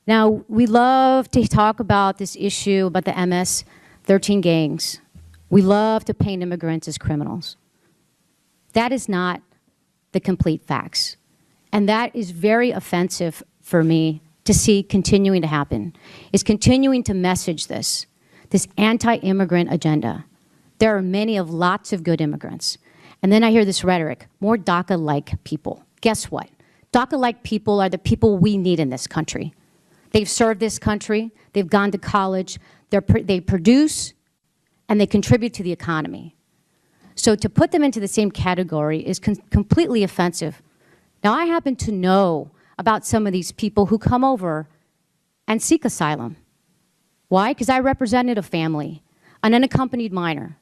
Now, we love to talk about this issue about the MS-13 gangs. We love to paint immigrants as criminals. That is not the complete facts. And that is very offensive for me to see continuing to happen, is continuing to message this anti-immigrant agenda. There are many of lots of good immigrants. And then I hear this rhetoric, more DACA-like people. Guess what? DACA-like people are the people we need in this country. They've served this country, they've gone to college, they produce, and they contribute to the economy. So to put them into the same category is completely offensive. Now, I happen to know about some of these people who come over and seek asylum. Why? Because I represented a family, an unaccompanied minor,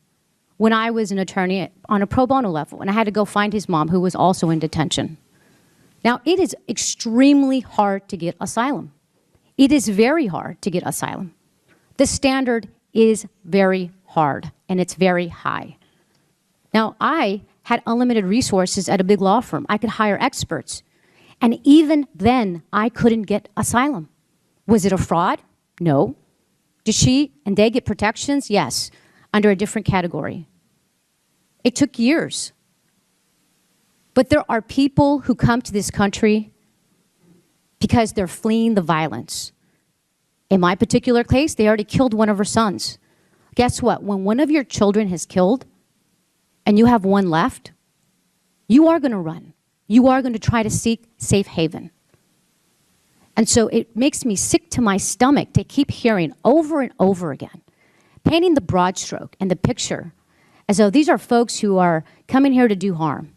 when I was an attorney on a pro bono level, and I had to go find his mom, who was also in detention. Now, it is extremely hard to get asylum. It is very hard to get asylum. The standard is very hard, and it's very high. Now, I had unlimited resources at a big law firm. I could hire experts. And even then, I couldn't get asylum. Was it a fraud? No. Did she and they get protections? Yes, under a different category. It took years. But there are people who come to this country because they're fleeing the violence. In my particular case, they already killed one of her sons. Guess what? When one of your children is killed and you have one left, you are going to run. You are going to try to seek safe haven. And so it makes me sick to my stomach to keep hearing over and over again, painting the broad stroke and the picture as though these are folks who are coming here to do harm.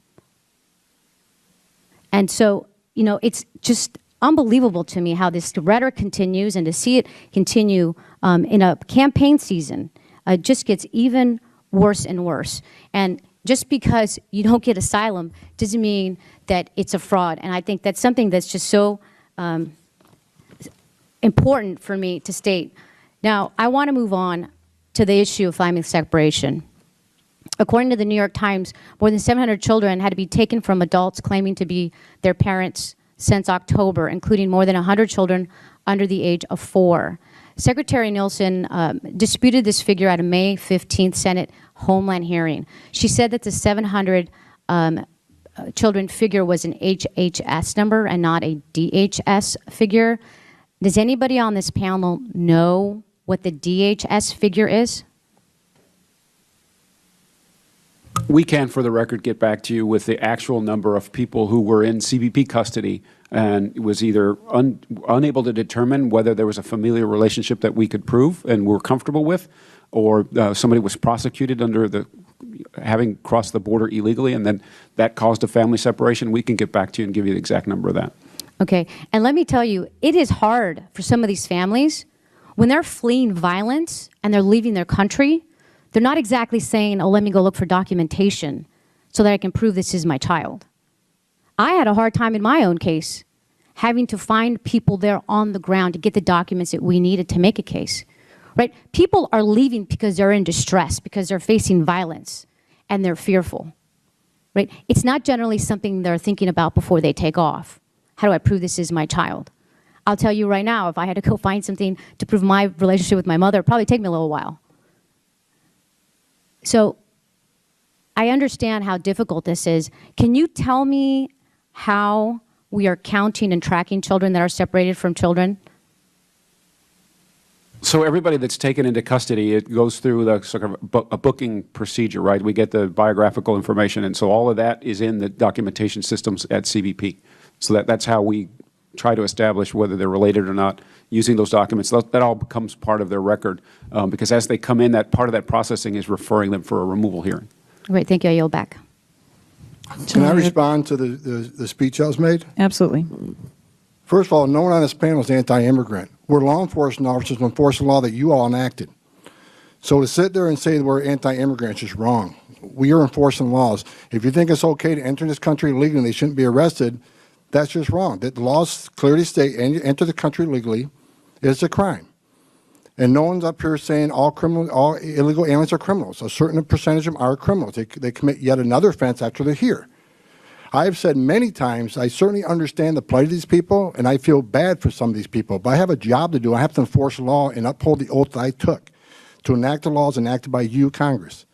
And so, you know, it's just unbelievable to me how this rhetoric continues, and to see it continue in a campaign season just gets even worse and worse. And just because you don't get asylum doesn't mean that it's a fraud. And I think that's something that's just so important for me to state. Now, I want to move on to the issue of family separation. According to the New York Times, more than 700 children had to be taken from adults claiming to be their parents since October, including more than 100 children under the age of 4. Secretary Nielsen disputed this figure at a May 15th Senate Homeland hearing. She said that the 700 children figure was an HHS number and not a DHS figure. Does anybody on this panel know what the DHS figure is? We can, for the record, get back to you with the actual number of people who were in CBP custody and was either unable to determine whether there was a familial relationship that we could prove and were comfortable with, or somebody was prosecuted under the having crossed the border illegally, and then that caused a family separation. We can get back to you and give you the exact number of that. Okay, and let me tell you, it is hard for some of these families when they're fleeing violence and they're leaving their country. They're not exactly saying, oh, let me go look for documentation so that I can prove this is my child. I had a hard time in my own case having to find people there on the ground to get the documents that we needed to make a case, right? People are leaving because they're in distress, because they're facing violence and they're fearful, right? It's not generally something they're thinking about before they take off. How do I prove this is my child? I'll tell you right now, if I had to go find something to prove my relationship with my mother, it'd probably take me a little while. So I understand how difficult this is. Can you tell me how we are counting and tracking children that are separated from children? So everybody that's taken into custody, it goes through the sort of a booking procedure, right? We get the biographical information, and so all of that is in the documentation systems at CBP. So that's how we try to establish whether they're related or not using those documents. That all becomes part of their record, because as they come in, that part of that processing is referring them for a removal hearing. Great, thank you. I yield back. Can I respond to the speech that was made? Absolutely. First of all, no one on this panel is anti-immigrant. We're law enforcement officers who enforce the law that you all enacted. So to sit there and say that we're anti-immigrant is just wrong. We are enforcing laws. If you think it's okay to enter this country legally and they shouldn't be arrested, that's just wrong. The laws clearly state enter the country legally is a crime. And no one's up here saying all illegal aliens are criminals. A certain percentage of them are criminals. They commit yet another offense after they're here. I've said many times, I certainly understand the plight of these people, and I feel bad for some of these people, but I have a job to do. I have to enforce the law and uphold the oath that I took to enact the laws enacted by you, Congress.